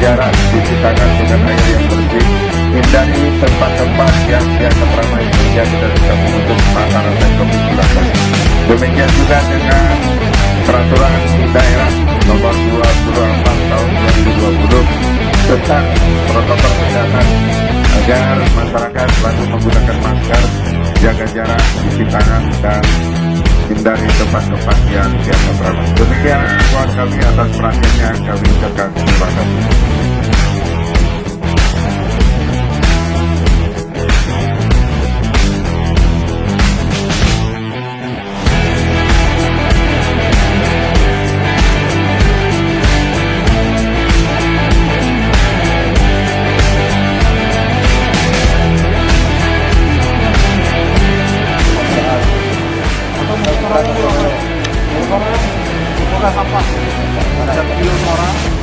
jarak, cuci tangan dengan air yang bersih, hindari tempat-tempat yang biasa ramai sehingga kita bisa memutus mata rantai COVID-19. Demikian juga dengan peraturan daerah nomor 24 tahun 2020 tentang protokol kesehatan agar masyarakat selalu menggunakan masker, jaga jarak, cuci tangan, dan hindari tempat-tempat yang biasa ramai. Demikian buat kami, atas perhatiannya kami ucapkan terima kasih. Buka sampah. Ada kilo orang.